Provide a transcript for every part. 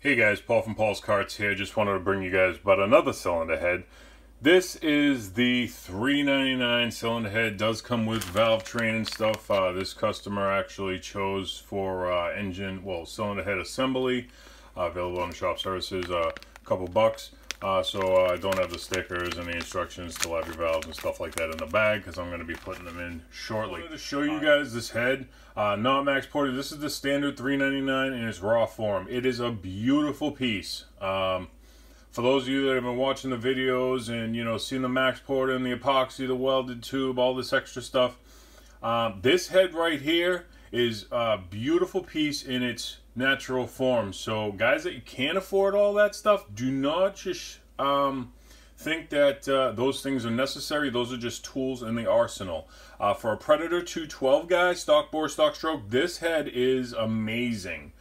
Hey guys, Paul from Paul's Karts here. Just wanted to bring you guys about another cylinder head. This is the $3.99 cylinder head. Does come with valve train and stuff. This customer actually chose for cylinder head assembly. Available on the shop services, a couple bucks. So I don't have the stickers and the instructions to have your valves and stuff like that in the bag because I'm going to be putting them in shortly. I wanted to show you guys this head, not max ported. This is the standard $3.99 in its raw form. It is a beautiful piece. For those of you that have been watching the videos and seen the max ported and the epoxy, the welded tube, all this extra stuff, this head right here is a beautiful piece in its natural form. So guys that you can't afford all that stuff, do not just think that those things are necessary. Those are just tools in the arsenal. For a Predator 212 guy, stock bore, stock stroke, this head is amazing.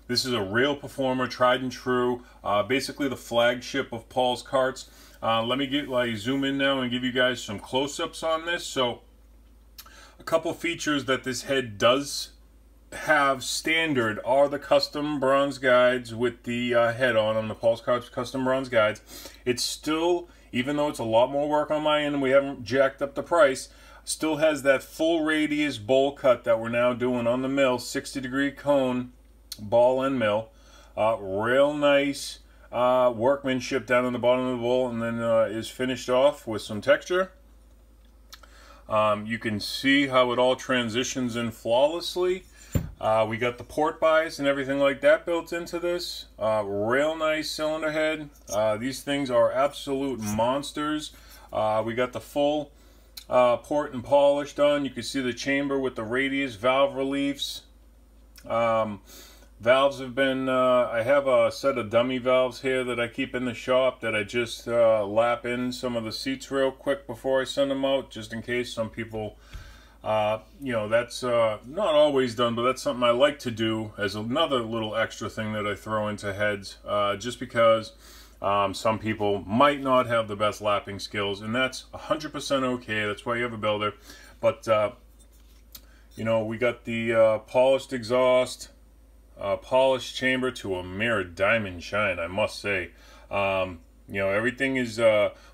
This is a real performer, tried and true, basically the flagship of Paul's Karts. Let me zoom in now and give you guys some close-ups on this. So a couple features that this head does have standard are the custom bronze guides with the head on the Paul's Karts custom bronze guides. It's still, even though it's a lot more work on my end and we haven't jacked up the price, still has that full radius bowl cut that we're now doing on the mill, 60-degree cone, ball and mill. Real nice workmanship down in the bottom of the bowl, and then is finished off with some texture. You can see how it all transitions in flawlessly. We got the port bias and everything like that built into this. Real nice cylinder head. These things are absolute monsters. We got the full port and polish done. You can see the chamber with the radius valve reliefs. Valves have been, I have a set of dummy valves here that I keep in the shop that I just lap in some of the seats real quick before I send them out, just in case some people, that's not always done, but that's something I like to do as another little extra thing that I throw into heads, just because some people might not have the best lapping skills, and that's 100% okay. That's why you have a builder. But, we got the polished exhaust, polished chamber to a mere diamond shine, I must say. Everything is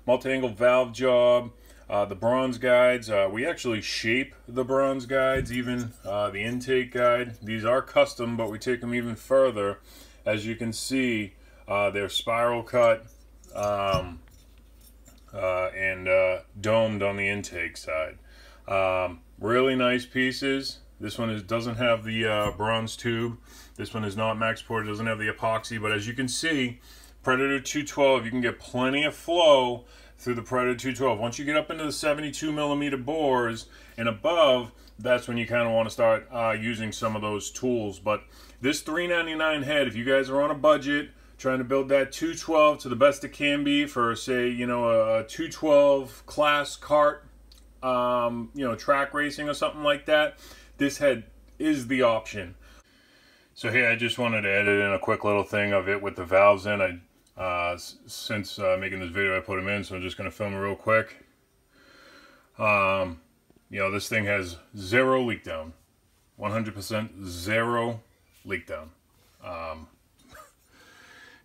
multi-angle valve job. The bronze guides, we actually shape the bronze guides, even the intake guide. These are custom, but we take them even further. As you can see, they're spiral cut and domed on the intake side. Really nice pieces. This one doesn't have the bronze tube. This one is not max ported, doesn't have the epoxy, but as you can see, Predator 212, you can get plenty of flow through the Predator 212. Once you get up into the 72mm bores and above, that's when you kind of want to start using some of those tools. But this $3.99 head, if you guys are on a budget, trying to build that 212 to the best it can be for, say, a 212 class kart, track racing or something like that, this head is the option. So here, I just wanted to edit in a quick little thing of it with the valves in. Since making this video, I put them in, so I'm just going to film it real quick. This thing has zero leak down, 100% zero leak down.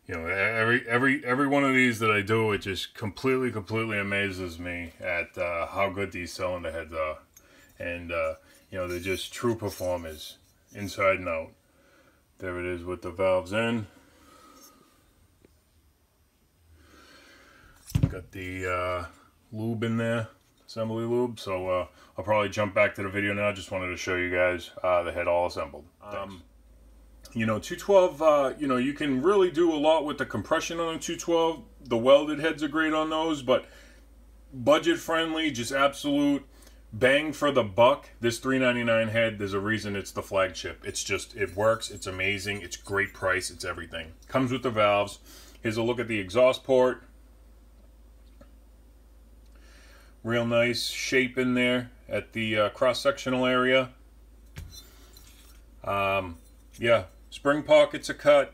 Every one of these that I do, it just completely amazes me at how good these cylinder heads are, and they're just true performers inside and out. There it is with the valves in. Got the lube in there, assembly lube. So I'll probably jump back to the video now. Just wanted to show you guys the head all assembled. 212, you can really do a lot with the compression on a 212. The welded heads are great on those, but budget friendly, just absolute bang for the buck. This $3.99 head, there's a reason it's the flagship. It works, it's amazing, it's great price, it's everything. Comes with the valves. Here's a look at the exhaust port. Real nice shape in there at the cross-sectional area. Spring pockets are cut.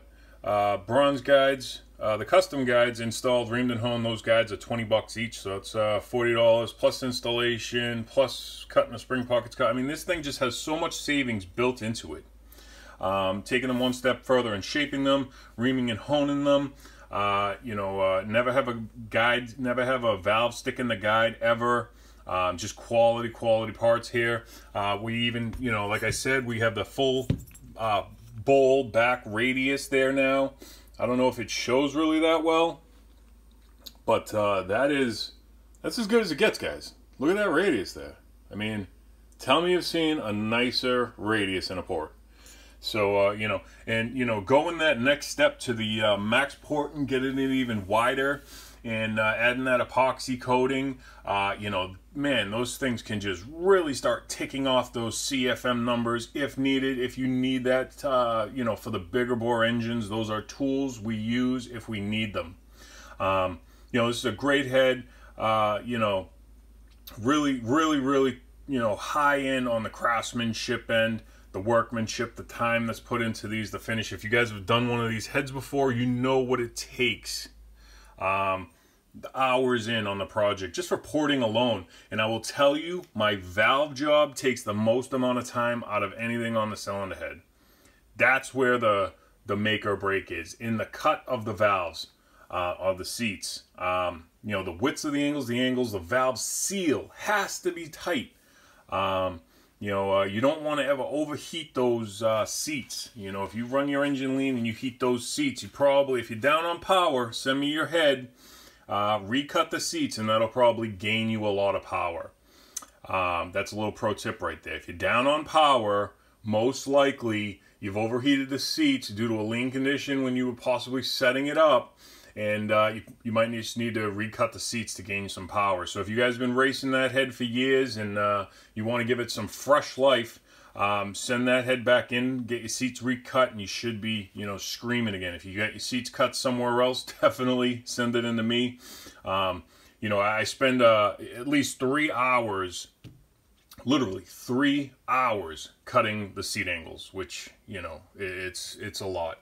Bronze guides. The custom guides installed, reamed and honed, those guides are 20 bucks each, so it's $40 plus installation, plus cutting the spring pockets cut. I mean, this thing just has so much savings built into it. taking them one step further and shaping them, reaming and honing them. Never have a guide, never have a valve stick in the guide ever. Just quality parts here. We even, like I said, we have the full bowl back radius there now. I don't know if it shows really that well, but that's as good as it gets, guys. Look at that radius there. I mean, tell me you've seen a nicer radius in a port. So, going that next step to the max port and getting it even wider and adding that epoxy coating, man, those things can just really start ticking off those CFM numbers if needed. If you need that, for the bigger bore engines, those are tools we use if we need them. This is a great head, really, high end on the craftsmanship end, the workmanship, the time that's put into these, the finish. If you guys have done one of these heads before, you know what it takes. The hours in on the project just for porting alone. And I will tell you, my valve job takes the most amount of time out of anything on the cylinder head. That's where the make or break is, in the cut of the valves, of the seats. The widths of the angles, the valve seal has to be tight. You don't want to ever overheat those seats. If you run your engine lean and you heat those seats, you probably, if you're down on power, send me your head, recut the seats, and that'll probably gain you a lot of power. That's a little pro tip right there. If you're down on power, most likely you've overheated the seats due to a lean condition when you were possibly setting it up. And you might just need to recut the seats to gain some power. So if you guys have been racing that head for years and you want to give it some fresh life, send that head back in, get your seats recut, and you should be, screaming again. If you got your seats cut somewhere else, definitely send it in to me. I spend at least 3 hours, literally 3 hours, cutting the seat angles, which, it's a lot.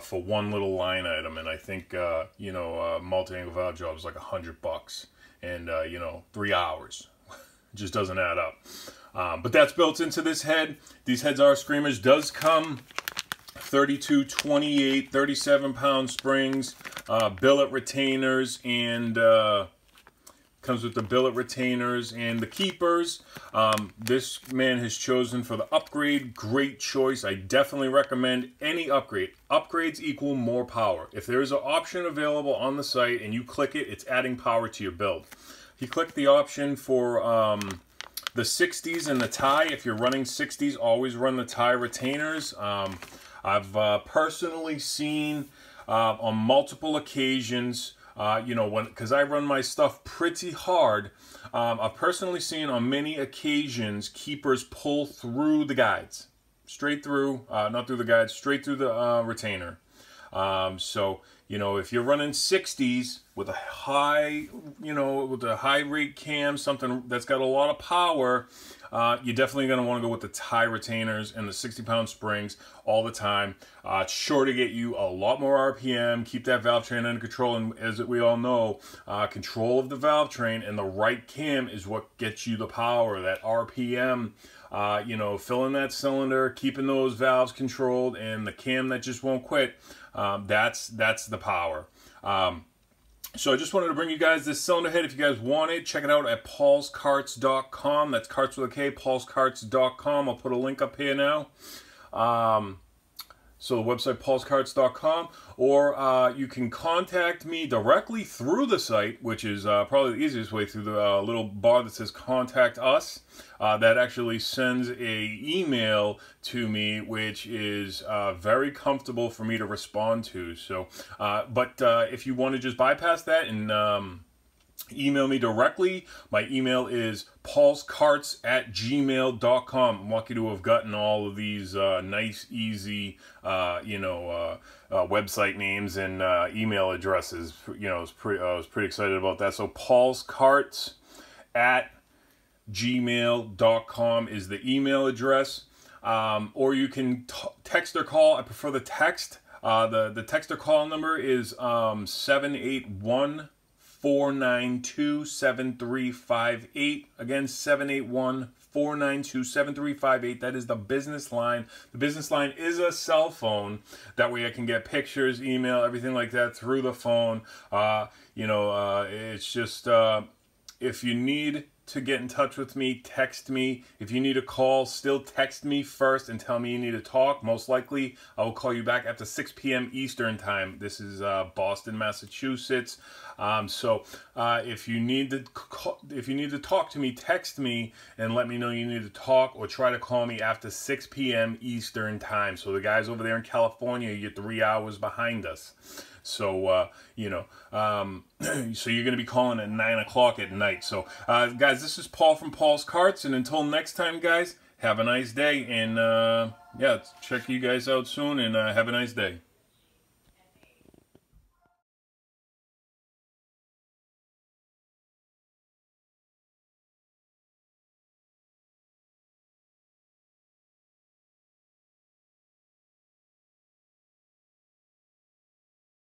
For one little line item, and I think, multi-angle valve job is like $100, and, 3 hours just doesn't add up. But that's built into this head. These heads are screamers. Does come 32, 28, 37-pound springs, billet retainers, and comes with the billet retainers and the keepers. This man has chosen for the upgrade. Great choice. I definitely recommend any upgrade. Upgrades equal more power. If there is an option available on the site and you click it, it's adding power to your build. He clicked the option for the 60s and the tie. If you're running 60s, always run the tie retainers. I've personally seen on multiple occasions, because I run my stuff pretty hard, I've personally seen on many occasions keepers pull through the guides, straight through, not through the guides, straight through the retainer. So if you're running 60s with a high, with a high rate cam, something that's got a lot of power, you're definitely going to want to go with the tie retainers and the 60-pound springs all the time. It's sure to get you a lot more RPM, keep that valve train under control, and as we all know, control of the valve train and the right cam is what gets you the power, that RPM, filling that cylinder, keeping those valves controlled, and the cam that just won't quit. That's the power. So I just wanted to bring you guys this cylinder head. If you guys want it, check it out at paulskarts.com. That's karts with a K, paulskarts.com. I'll put a link up here now. So the website, paulskarts.com, or you can contact me directly through the site, which is probably the easiest way, through the little bar that says Contact Us. That actually sends a email to me, which is very comfortable for me to respond to. So, but if you want to just bypass that and email me directly, my email is paulskarts@gmail.com. I'm lucky to have gotten all of these nice, easy, website names and email addresses. I was pretty excited about that. So paulskarts@gmail.com is the email address. Or you can text or call. I prefer the text. The text or call number is 781-492-7358. Again, 781 492-7358. That is the business line. The business line is a cell phone. That way I can get pictures, email, everything like that through the phone. It's just, if you need to get in touch with me, text me. If you need a call, still text me first and tell me you need to talk. Most likely, I will call you back after 6 p.m. Eastern time. This is Boston, Massachusetts. If you need to talk to me, text me and let me know you need to talk, or try to call me after 6 p.m. Eastern time. So the guys over there in California, you're 3 hours behind us. So, so you're going to be calling at 9 o'clock at night. So, guys, this is Paul from Paul's Karts. And until next time, guys, have a nice day. And, yeah, check you guys out soon and have a nice day.